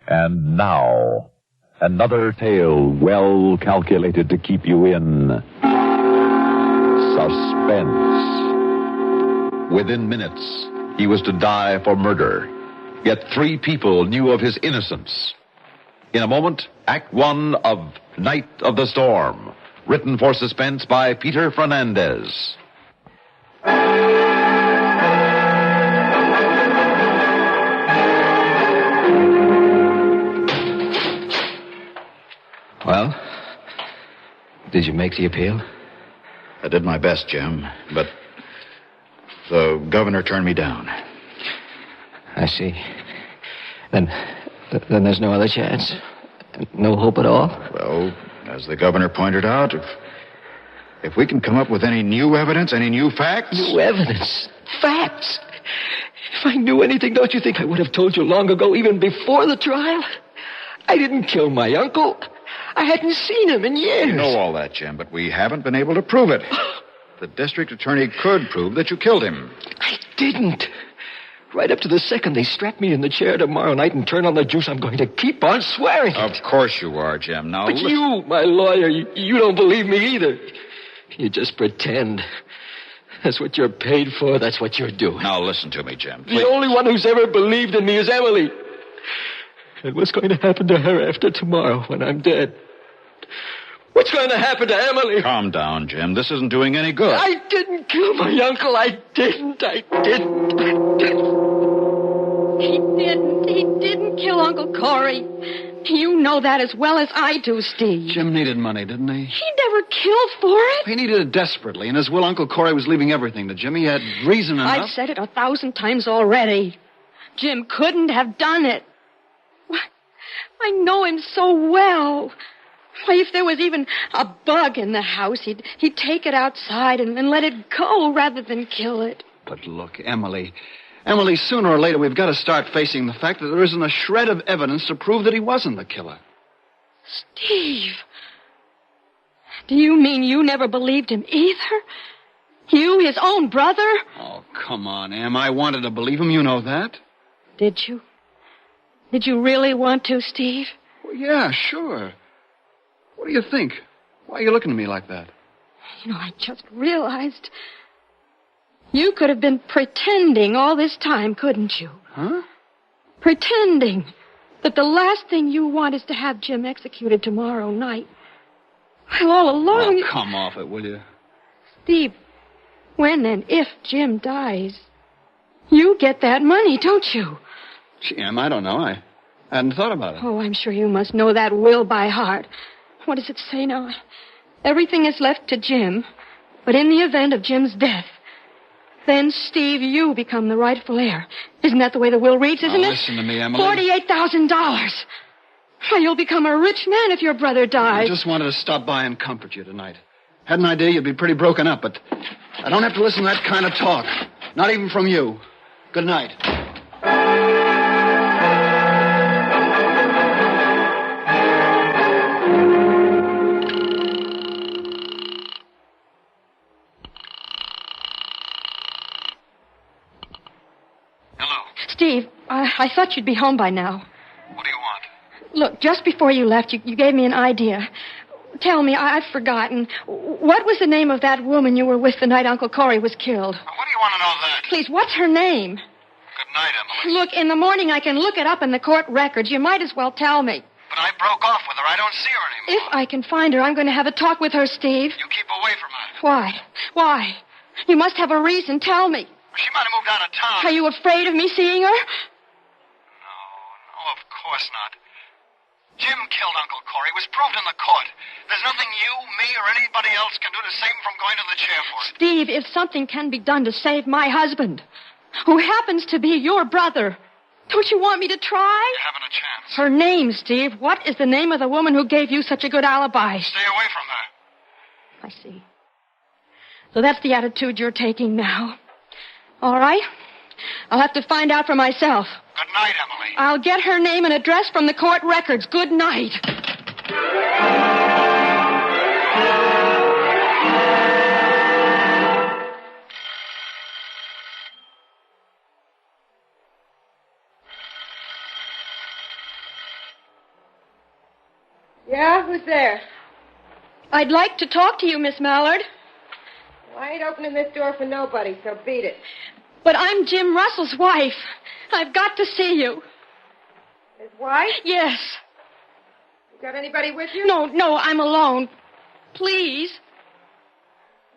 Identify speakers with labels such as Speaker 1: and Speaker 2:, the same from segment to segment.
Speaker 1: And now, another tale well calculated to keep you in suspense. Within minutes, he was to die for murder. Yet 3 people knew of his innocence. In a moment, Act 1 of Night of the Storm, written for Suspense by Peter Fernandez.
Speaker 2: Well, did you make the appeal?
Speaker 3: I did my best, Jim, but the governor turned me down.
Speaker 2: I see. Then there's no other chance? No hope at all?
Speaker 3: Well, as the governor pointed out, if we can come up with any new evidence, any new facts...
Speaker 2: New evidence? Facts? If I knew anything, don't you think I would have told you long ago, even before the trial? I didn't kill my uncle. I hadn't seen him in years.
Speaker 3: We know all that, Jim, but we haven't been able to prove it. The district attorney could prove that you killed him.
Speaker 2: I didn't. Right up to the second they strap me in the chair tomorrow night and turn on the juice, I'm going to keep on swearing.
Speaker 3: Of course you are, Jim. Now,
Speaker 2: but you, my lawyer, you don't believe me either. You just pretend. That's what you're paid for. That's what you're doing.
Speaker 3: Now, listen to me, Jim. Please.
Speaker 2: The only one who's ever believed in me is Emily. And what's going to happen to her after tomorrow when I'm dead? What's going to happen to Emily?
Speaker 3: Calm down, Jim. This isn't doing any good.
Speaker 2: I didn't kill my uncle. I didn't.
Speaker 4: He didn't kill Uncle Corey. You know that as well as I do, Steve.
Speaker 5: Jim needed money, didn't he?
Speaker 4: He never killed for it.
Speaker 5: He needed it desperately. In his will, Uncle Corey was leaving everything to Jim. He had reason enough.
Speaker 4: I've said it 1,000 times already. Jim couldn't have done it. Why, I know him so well. Why, if there was even a bug in the house, he'd take it outside and let it go rather than kill it.
Speaker 5: But look, Emily, sooner or later we've got to start facing the fact that there isn't a shred of evidence to prove that he wasn't the killer.
Speaker 4: Steve, do you mean you never believed him either? You, his own brother?
Speaker 5: Oh, come on, Em. I wanted to believe him, you know that.
Speaker 4: Did you? Did you really want to, Steve?
Speaker 5: Well, yeah, sure. What do you think? Why are you looking at me like that?
Speaker 4: You know, I just realized you could have been pretending all this time, couldn't you?
Speaker 5: Huh?
Speaker 4: Pretending that the last thing you want is to have Jim executed tomorrow night. Well, all along...
Speaker 5: Oh, come off it, will you?
Speaker 4: Steve, when and if Jim dies, you get that money, don't you?
Speaker 5: Gee, Em, I don't know. I hadn't thought about it.
Speaker 4: Oh, I'm sure you must know that will by heart. What does it say now? Everything is left to Jim, but in the event of Jim's death, then, Steve, you become the rightful heir. Isn't that the way the will reads, isn't it?
Speaker 5: Listen to me, Emily.
Speaker 4: $48,000. Why, you'll become a rich man if your brother dies.
Speaker 5: I just wanted to stop by and comfort you tonight. Had an idea you'd be pretty broken up, but I don't have to listen to that kind of talk. Not even from you. Good night.
Speaker 4: Steve, I thought you'd be home by now.
Speaker 5: What do you want?
Speaker 4: Look, just before you left, you gave me an idea. Tell me, I've forgotten. What was the name of that woman you were with the night Uncle Corey was killed?
Speaker 5: What do you want to know that?
Speaker 4: Please, what's her name?
Speaker 5: Good night, Emily.
Speaker 4: Look, in the morning I can look it up in the court records. You might as well tell me.
Speaker 5: But I broke off with her. I don't see her anymore.
Speaker 4: If I can find her, I'm going to have a talk with her, Steve.
Speaker 5: You keep away from her.
Speaker 4: Why? Why? You must have a reason. Tell me.
Speaker 5: She might have moved out of town.
Speaker 4: Are you afraid of me seeing her?
Speaker 5: No, of course not. Jim killed Uncle Corey. It was proved in the court. There's nothing you, me, or anybody else can do to save him from going to the chair for it.
Speaker 4: Steve, if something can be done to save my husband, who happens to be your brother, don't you want me to try?
Speaker 5: You haven't a chance.
Speaker 4: Her name, Steve. What is the name of the woman who gave you such a good alibi?
Speaker 5: Stay away from her.
Speaker 4: I see. So that's the attitude you're taking now. All right. I'll have to find out for myself.
Speaker 5: Good night, Emily.
Speaker 4: I'll get her name and address from the court records. Good night.
Speaker 6: Yeah, who's there?
Speaker 4: I'd like to talk to you, Miss Mallard.
Speaker 6: Well, I ain't opening this door for nobody, so beat it.
Speaker 4: But I'm Jim Russell's wife. I've got to see you.
Speaker 6: His wife?
Speaker 4: Yes.
Speaker 6: You got anybody with you?
Speaker 4: No, I'm alone. Please.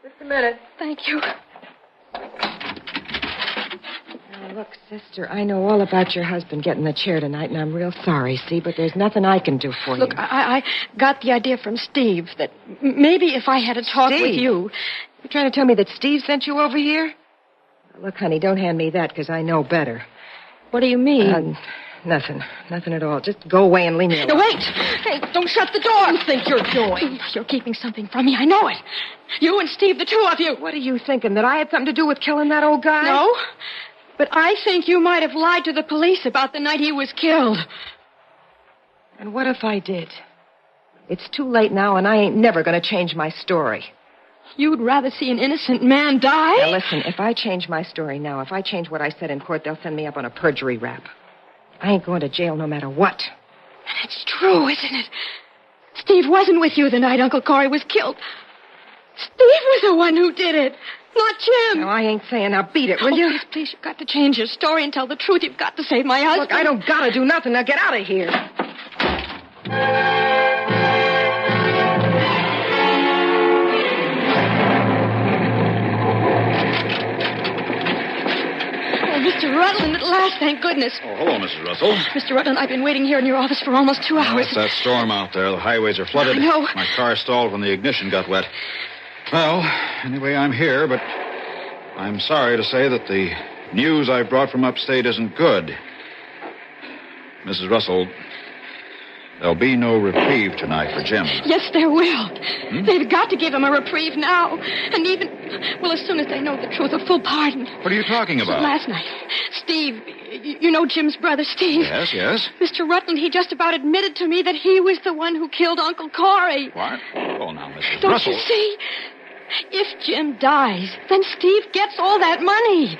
Speaker 6: Just a minute.
Speaker 4: Thank you.
Speaker 6: Now, look, sister, I know all about your husband getting the chair tonight, and I'm real sorry, see, but there's nothing I can do for you.
Speaker 4: Look, I got the idea from Steve that maybe if I had a talk with you...
Speaker 6: You're trying to tell me that Steve sent you over here? Look, honey, don't hand me that, because I know better.
Speaker 4: What do you mean?
Speaker 6: Nothing. Nothing at all. Just go away and leave me alone.
Speaker 4: No, wait! Hey, don't shut the door!
Speaker 6: What do you think you're doing?
Speaker 4: You're keeping something from me. I know it. You and Steve, the two of you.
Speaker 6: What are you thinking, that I had something to do with killing that old guy?
Speaker 4: No. But I think you might have lied to the police about the night he was killed.
Speaker 6: And what if I did? It's too late now, and I ain't never going to change my story.
Speaker 4: You'd rather see an innocent man die?
Speaker 6: Now, listen, if I change my story now, if I change what I said in court, they'll send me up on a perjury rap. I ain't going to jail no matter what.
Speaker 4: It's true, isn't it? Steve wasn't with you the night Uncle Corey was killed. Steve was the one who did it, not Jim.
Speaker 6: No, I ain't saying. Now, beat it, will you?
Speaker 4: Please, you've got to change your story and tell the truth. You've got to save my husband.
Speaker 6: Look, I don't got to do nothing. Now, get out of here.
Speaker 4: Mr. Rutland, at last, thank goodness.
Speaker 3: Oh, hello, Mrs. Russell.
Speaker 4: Mr. Rutland, I've been waiting here in your office for almost 2 hours.
Speaker 3: It's that storm out there. The highways are flooded.
Speaker 4: I know.
Speaker 3: My car stalled when the ignition got wet. Well, anyway, I'm here, but I'm sorry to say that the news I brought from upstate isn't good. Mrs. Russell, there'll be no reprieve tonight for Jim.
Speaker 4: Yes, there will. They've got to give him a reprieve now. And even, well, as soon as they know the truth, a full pardon.
Speaker 3: What are you talking about?
Speaker 4: Last night, Steve, you know Jim's brother, Steve.
Speaker 3: Yes.
Speaker 4: Mr. Rutland, he just about admitted to me that he was the one who killed Uncle Corey.
Speaker 3: What? Oh, now, Mrs.
Speaker 4: Don't
Speaker 3: Russell.
Speaker 4: you see? If Jim dies, then Steve gets all that money.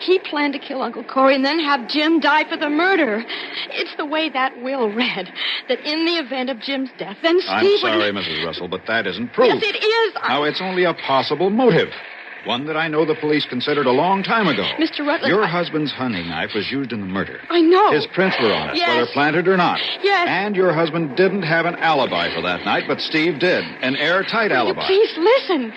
Speaker 4: He planned to kill Uncle Corey and then have Jim die for the murder. It's the way that will read, that in the event of Jim's death, then Steve
Speaker 3: I'm sorry,
Speaker 4: would...
Speaker 3: Mrs. Russell, but that isn't proof.
Speaker 4: Yes, it is.
Speaker 3: Now, it's only a possible motive. One that I know the police considered a long time ago.
Speaker 4: Mr. Rutland...
Speaker 3: Your husband's hunting knife was used in the murder.
Speaker 4: I know.
Speaker 3: His prints were on it,
Speaker 4: Yes.
Speaker 3: whether planted or not.
Speaker 4: Yes.
Speaker 3: And your husband didn't have an alibi for that night, but Steve did. An airtight alibi.
Speaker 4: Please listen.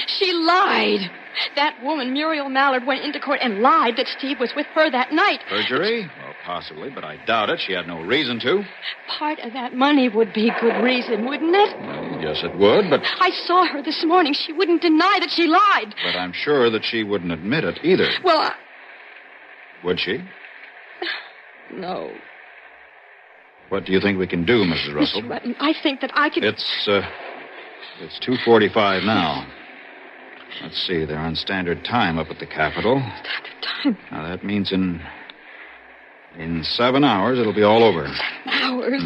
Speaker 4: She lied. That woman, Muriel Mallard, went into court and lied that Steve was with her that night.
Speaker 3: Perjury? Well, possibly, but I doubt it. She had no reason to.
Speaker 4: Part of that money would be good reason, wouldn't it?
Speaker 3: Well, yes, it would, but...
Speaker 4: I saw her this morning. She wouldn't deny that she lied.
Speaker 3: But I'm sure that she wouldn't admit it either.
Speaker 4: Well,
Speaker 3: Would she?
Speaker 4: No.
Speaker 3: What do you think we can do, Mrs. Russell?
Speaker 4: Mr. Rutland, I think that I could...
Speaker 3: It's 2:45 now. Let's see, they're on standard time up at the Capitol.
Speaker 4: Standard time.
Speaker 3: Now, that means in 7 hours, it'll be all over.
Speaker 4: Hours.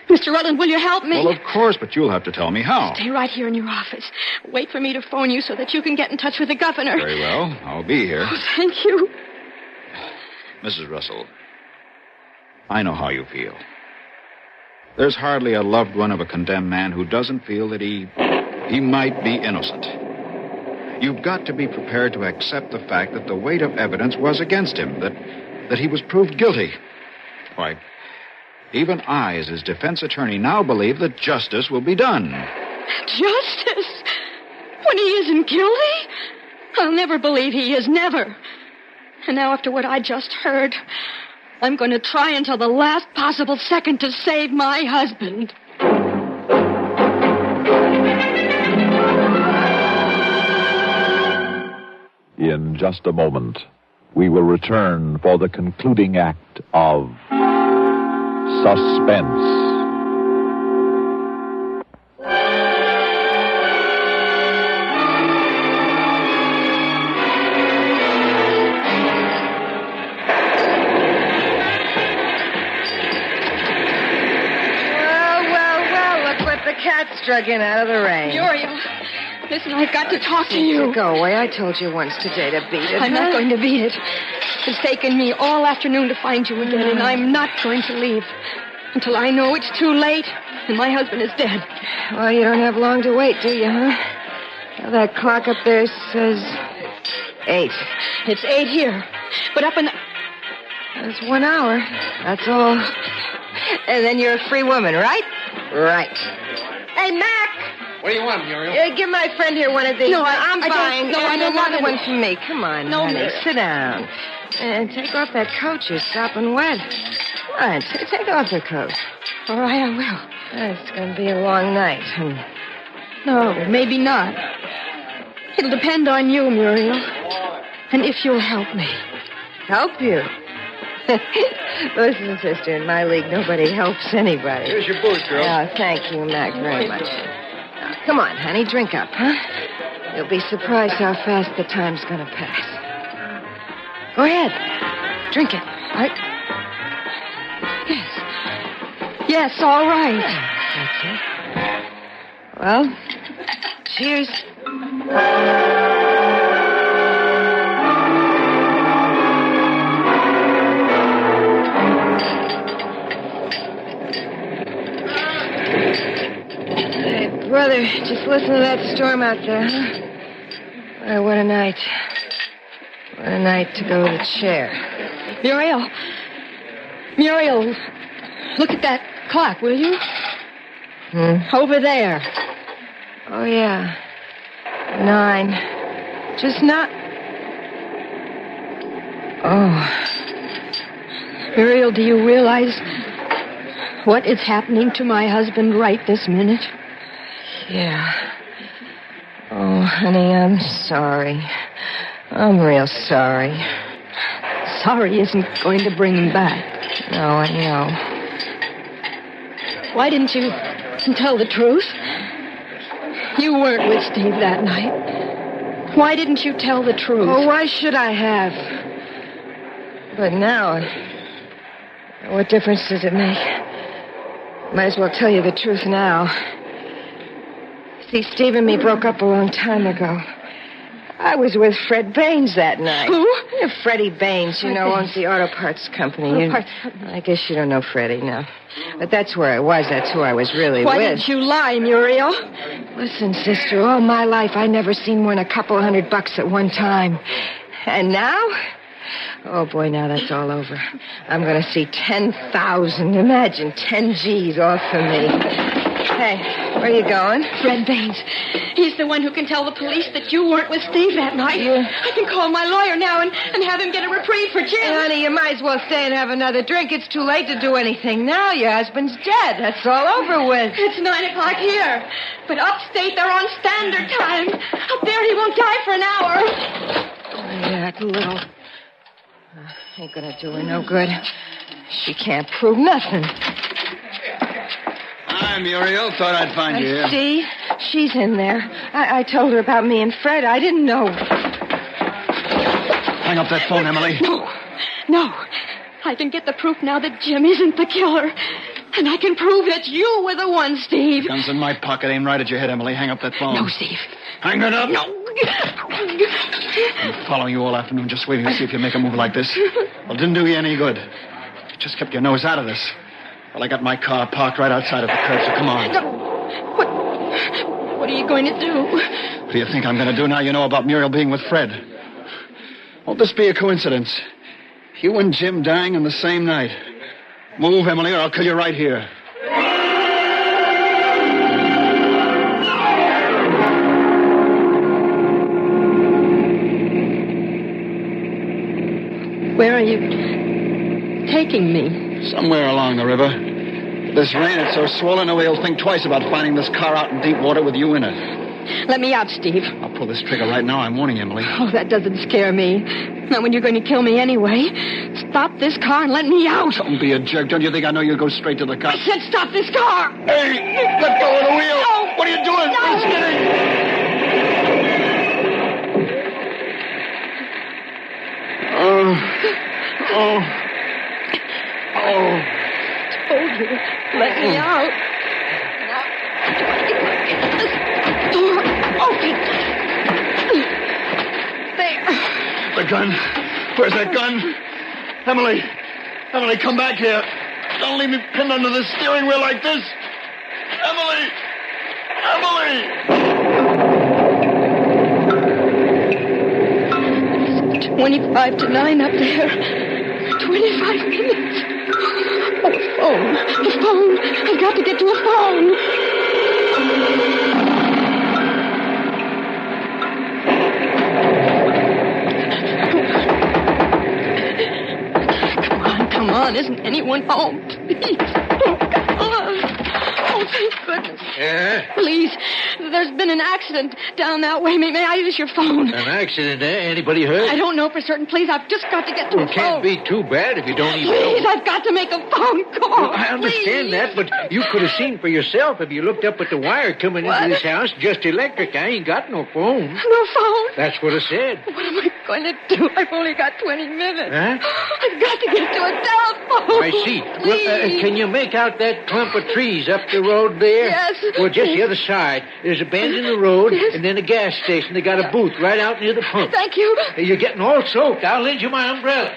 Speaker 4: Mr. Rutland, will you help me?
Speaker 3: Well, of course, but you'll have to tell me how.
Speaker 4: Stay right here in your office. Wait for me to phone you so that you can get in touch with the governor.
Speaker 3: Very well. I'll be here.
Speaker 4: Oh, thank you.
Speaker 3: Mrs. Russell, I know how you feel. There's hardly a loved one of a condemned man who doesn't feel that he might be innocent. You've got to be prepared to accept the fact that the weight of evidence was against him, that he was proved guilty. Why, even I, as his defense attorney, now believe that justice will be done.
Speaker 4: Justice? When he isn't guilty? I'll never believe he is, never. And now, after what I just heard, I'm going to try until the last possible second to save my husband.
Speaker 1: In just a moment, we will return for the concluding act of Suspense.
Speaker 6: Well, look what the cat struck in out of the rain.
Speaker 4: Muriel, listen, I've got to talk to you.
Speaker 6: Go away. I told you once today to beat it.
Speaker 4: I'm not going to beat it. It's taken me all afternoon to find you again, and I'm not going to leave until I know it's too late. and my husband is dead.
Speaker 6: Well, you don't have long to wait, do you, huh? Well, that clock up there says 8.
Speaker 4: It's 8 here. But up in the...
Speaker 6: That's 1 hour. That's all. And then you're a free woman, right? Right. Hey, Mac!
Speaker 7: What do you want, Muriel?
Speaker 6: Give my friend here one of these.
Speaker 4: No,
Speaker 6: I'm
Speaker 4: I don't-
Speaker 6: buying.
Speaker 4: no, I
Speaker 6: and
Speaker 4: don't want
Speaker 6: another
Speaker 4: any.
Speaker 6: one for me. Come on,
Speaker 4: No,
Speaker 6: honey.
Speaker 4: Muriel.
Speaker 6: Sit down. And take off that coat. You're sopping wet. Come on, take off the coat.
Speaker 4: All right, I will.
Speaker 6: It's going to be a long night.
Speaker 4: No, maybe not. It'll depend on you, Muriel. And if you'll help me.
Speaker 6: Help you? Listen, sister, in my league, nobody helps anybody.
Speaker 7: Here's your booze, girl.
Speaker 6: Oh, thank you, Mac, very much. Now, come on, honey, drink up, huh? You'll be surprised how fast the time's going to pass. Go ahead. Drink it, right?
Speaker 4: Yes, all right.
Speaker 6: That's it. Well, cheers. Hey, brother, just listen to that storm out there, huh? Why, what a night. What a night to go to the chair.
Speaker 4: Muriel, look at that clock, will you? Over there.
Speaker 6: Oh, yeah. 9. Just not... Oh.
Speaker 4: Muriel, do you realize what is happening to my husband right this minute?
Speaker 6: Yeah. Oh, honey, I'm sorry. I'm real sorry.
Speaker 4: Sorry isn't going to bring him back.
Speaker 6: No, I know.
Speaker 4: Why didn't you tell the truth? You weren't with Steve that night. Why didn't you tell the truth?
Speaker 6: Oh, why should I have? But now, what difference does it make? Might as well tell you the truth now. See, Steve and me broke up a long time ago. I was with Fred Baines that night.
Speaker 4: Who?
Speaker 6: Yeah, Freddie Baines, you
Speaker 4: Fred
Speaker 6: know,
Speaker 4: Baines.
Speaker 6: owns the auto parts company.
Speaker 4: Auto parts company.
Speaker 6: I guess you don't know Freddie, no. But that's where I was. That's who I was really
Speaker 4: Why
Speaker 6: with.
Speaker 4: didn't you lie, Muriel?
Speaker 6: Listen, sister, all my life I never seen more than a couple $100 at one time. And now? Oh, boy, now that's all over. I'm going to see 10,000. Imagine 10 G's off for me. Hey, where are you going?
Speaker 4: Fred Baines. He's the one who can tell the police that you weren't with Steve that night. I can call my lawyer now and have him get a reprieve for Jim.
Speaker 6: Hey, honey, you might as well stay and have another drink. It's too late to do anything now. Your husband's dead. That's all over with.
Speaker 4: It's 9:00 here. But upstate, they're on standard time. Up there, he won't die for an hour.
Speaker 6: Yeah, that little... ain't gonna do her no good. She can't prove nothing.
Speaker 7: Hi, Muriel. Thought I'd find you here.
Speaker 6: See? She's in there. I told her about me and Fred. I didn't know.
Speaker 7: Hang up that phone, Emily.
Speaker 4: No. I can get the proof now that Jim isn't the killer. And I can prove that you were the one, Steve.
Speaker 7: Guns in my pocket, aim right at your head, Emily. Hang up that phone.
Speaker 4: No, Steve.
Speaker 7: Hang it up.
Speaker 4: No.
Speaker 7: I'm following you all afternoon, just waiting to see if you make a move like this. Well, it didn't do you any good. You just kept your nose out of this. Well, I got my car parked right outside of the curb, so come on.
Speaker 4: What are you going to do?
Speaker 7: What do you think I'm going to do now you know about Muriel being with Fred? Won't this be a coincidence? You and Jim dying on the same night. Move, Emily, or I'll kill you right here.
Speaker 4: Where are you taking me?
Speaker 7: Somewhere along the river. This rain, it's so swollen, nobody'll think twice about finding this car out in deep water with you in it.
Speaker 4: Let me out, Steve.
Speaker 7: I'll pull this trigger right now. I'm warning you, Emily.
Speaker 4: Oh, that doesn't scare me. Not when you're going to kill me anyway. Stop this car and let me out.
Speaker 7: Don't be a jerk. Don't you think I know you'll go straight to the
Speaker 4: I
Speaker 7: cops?
Speaker 4: said stop this car.
Speaker 7: Hey, let go of the wheel.
Speaker 4: No.
Speaker 7: What are you doing?
Speaker 4: No.
Speaker 7: It's getting... Oh.
Speaker 4: Told you. Let me out. Now, get this door open. There.
Speaker 7: The gun. Where's that gun? Emily, come back here. Don't leave me pinned under the steering wheel like this.
Speaker 5: Emily! Emily!
Speaker 4: 25 to 9 up there. 25 minutes. Oh, a phone. The phone. I've got to get to a phone. Come on. Isn't anyone home? Please. Oh, come on. Oh, thank goodness.
Speaker 8: Yeah?
Speaker 4: Please. There's been an accident down that way. May I use your phone?
Speaker 8: An accident, eh? Anybody hurt?
Speaker 4: I don't know for certain. Please, I've just got to get to a
Speaker 8: Well, it can't
Speaker 4: phone.
Speaker 8: be too bad if you don't even
Speaker 4: Please,
Speaker 8: know.
Speaker 4: I've got to make a phone call.
Speaker 8: I understand
Speaker 4: Please.
Speaker 8: that, but you could have seen for yourself if you looked up at the wire coming
Speaker 4: What?
Speaker 8: into this house. Just electric. I ain't got no phone.
Speaker 4: No phone?
Speaker 8: That's what I said.
Speaker 4: What am I going to do? I've only got 20 minutes.
Speaker 8: Huh?
Speaker 4: I've got to get to a telephone.
Speaker 8: I see.
Speaker 4: Please.
Speaker 8: Well, can you make out that clump of trees up the road there?
Speaker 4: Yes.
Speaker 8: Well, just the other side. There's a bend in the road,
Speaker 4: Yes.
Speaker 8: and then a gas station. They got a booth right out near the pump.
Speaker 4: Thank you.
Speaker 8: You're getting all soaked. I'll lend you my umbrella.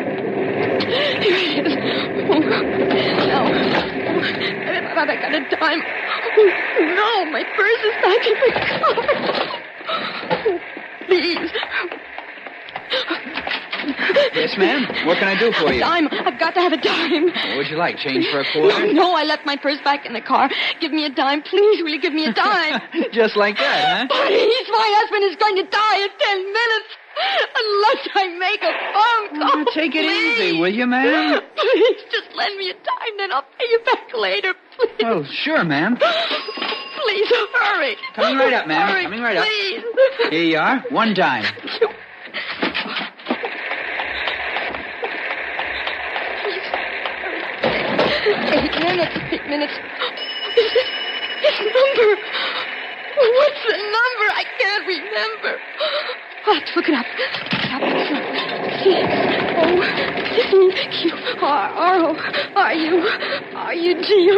Speaker 4: Here it is. Oh, no. But I got a dime. Oh, no, my purse is back in the car. Oh, please.
Speaker 9: Yes, ma'am. What can I do for
Speaker 4: A
Speaker 9: you?
Speaker 4: dime. I've got to have a dime.
Speaker 9: What would you like? Change for a quarter?
Speaker 4: No, I left my purse back in the car. Give me a dime. Please, will you give me a dime?
Speaker 9: Just like that, huh?
Speaker 4: Please, my husband is going to die in 10 minutes. Unless I make a phone call.
Speaker 9: Now, take it
Speaker 4: Please.
Speaker 9: easy, will you, ma'am?
Speaker 4: Please, just lend me a dime, then I'll pay you back later. Please.
Speaker 9: Oh, sure, ma'am.
Speaker 4: Please, hurry.
Speaker 9: Coming right up, ma'am.
Speaker 4: Hurry,
Speaker 9: Coming right up.
Speaker 4: please.
Speaker 9: Here you are. One dime.
Speaker 4: 8 minutes. His number. What's the number? I can't remember. I'll have to look it up.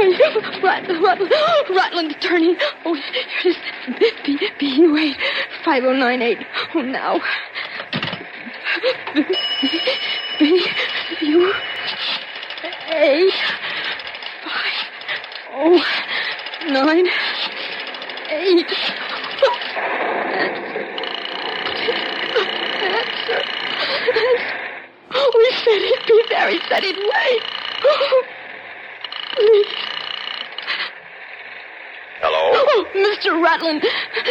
Speaker 4: C-O-Q-R-R-O-R-U-G-R-U. Rutland attorney. Oh, here it is. B-U-8 5098. Oh, now. B-U-8 5098. Oh, he said he'd be there. He said he'd wait. Oh, please.
Speaker 3: Hello?
Speaker 4: Oh, Mr. Rutland.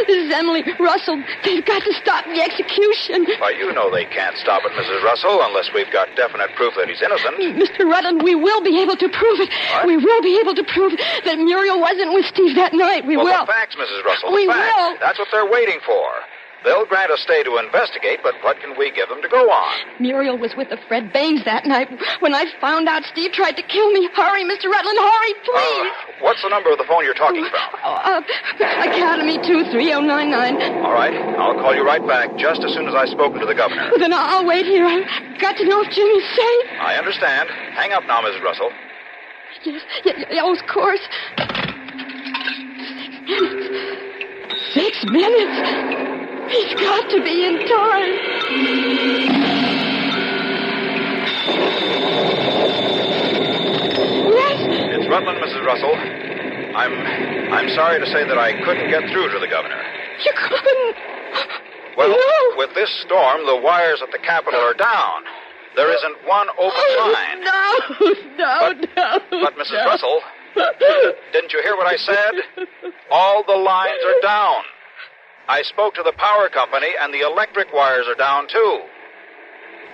Speaker 4: This is Emily Russell. They've got to stop the execution.
Speaker 3: Why, you know they can't stop it, Mrs. Russell, unless we've got definite proof that he's innocent.
Speaker 4: Mr. Rutland, we will be able to prove it.
Speaker 3: What?
Speaker 4: We will be able to prove that Muriel wasn't with Steve that night. We will.
Speaker 3: The facts, Mrs. Russell,
Speaker 4: We
Speaker 3: the facts.
Speaker 4: will.
Speaker 3: That's what they're waiting for. They'll grant a stay to investigate, but what can we give them to go on?
Speaker 4: Muriel was with the Fred Baines that night. When I found out Steve tried to kill me. Hurry, Mr. Rutland, hurry, please.
Speaker 3: What's the number of the phone you're talking from?
Speaker 4: Academy 23099.
Speaker 3: All right, I'll call you right back just as soon as I've spoken to the governor.
Speaker 4: Then I'll wait here. I've got to know if Jimmy's safe.
Speaker 3: I understand. Hang up now, Mrs. Russell.
Speaker 4: Yes, of course. 6 minutes. He's got to be in time. Yes?
Speaker 3: It's Rutland, Mrs. Russell. I'm sorry to say that I couldn't get through to the governor.
Speaker 4: You couldn't.
Speaker 3: Well,
Speaker 4: No.
Speaker 3: with this storm, the wires at the Capitol are down. There isn't one open line.
Speaker 4: No.
Speaker 3: But, Mrs. Russell, didn't you hear what I said? All the lines are down. I spoke to the power company, and the electric wires are down, too.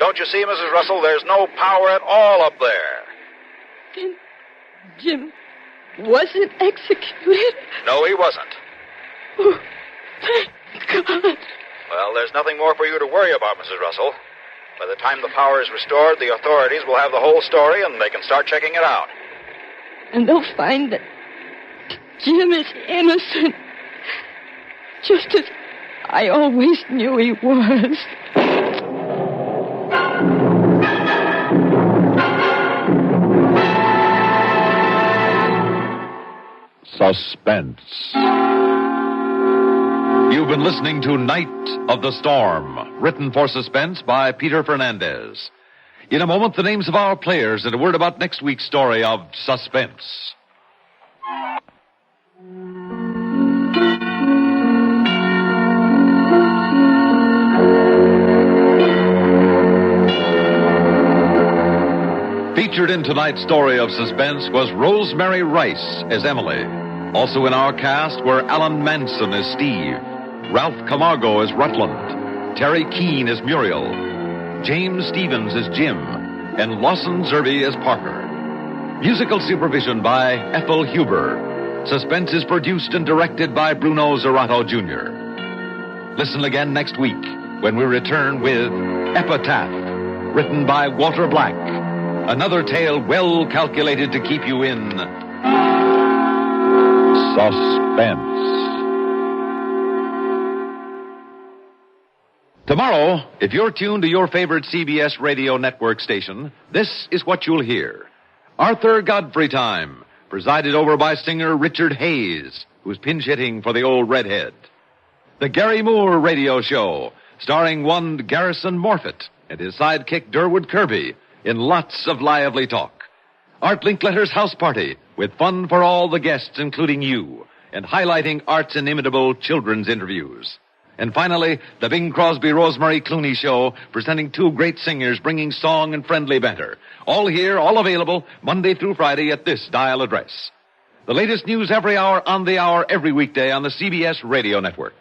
Speaker 3: Don't you see, Mrs. Russell, there's no power at all up there.
Speaker 4: Then Jim wasn't executed?
Speaker 3: No, he wasn't.
Speaker 4: Oh, thank God.
Speaker 3: Well, there's nothing more for you to worry about, Mrs. Russell. By the time the power is restored, the authorities will have the whole story, and they can start checking it out.
Speaker 4: And they'll find that Jim is innocent. Just as I always knew he was.
Speaker 1: Suspense. You You've been listening to Night of the Storm, written for Suspense by Peter Fernandez. In a moment, the names of our players and a word about next week's story of Suspense. Featured in tonight's story of Suspense was Rosemary Rice as Emily. Also in our cast were Alan Manson as Steve, Ralph Camargo as Rutland, Terry Keane as Muriel, James Stevens as Jim, and Lawson Zerby as Parker. Musical supervision by Ethel Huber. Suspense is produced and directed by Bruno Zerato Jr. Listen again next week when we return with Epitaph, written by Walter Black. Another tale well calculated to keep you in suspense. Tomorrow, if you're tuned to your favorite CBS radio network station, this is what you'll hear. Arthur Godfrey Time, presided over by singer Richard Hayes, who's pinch hitting for the old redhead. The Gary Moore Radio Show, starring one Garrison Morfitt and his sidekick Durwood Kirby, in lots of lively talk. Art Linkletter's House Party, with fun for all the guests, including you, and highlighting Art's inimitable children's interviews. And finally, the Bing Crosby Rosemary Clooney Show, presenting two great singers bringing song and friendly banter. All here, all available, Monday through Friday at this dial address. The latest news every hour, on the hour, every weekday on the CBS Radio Network.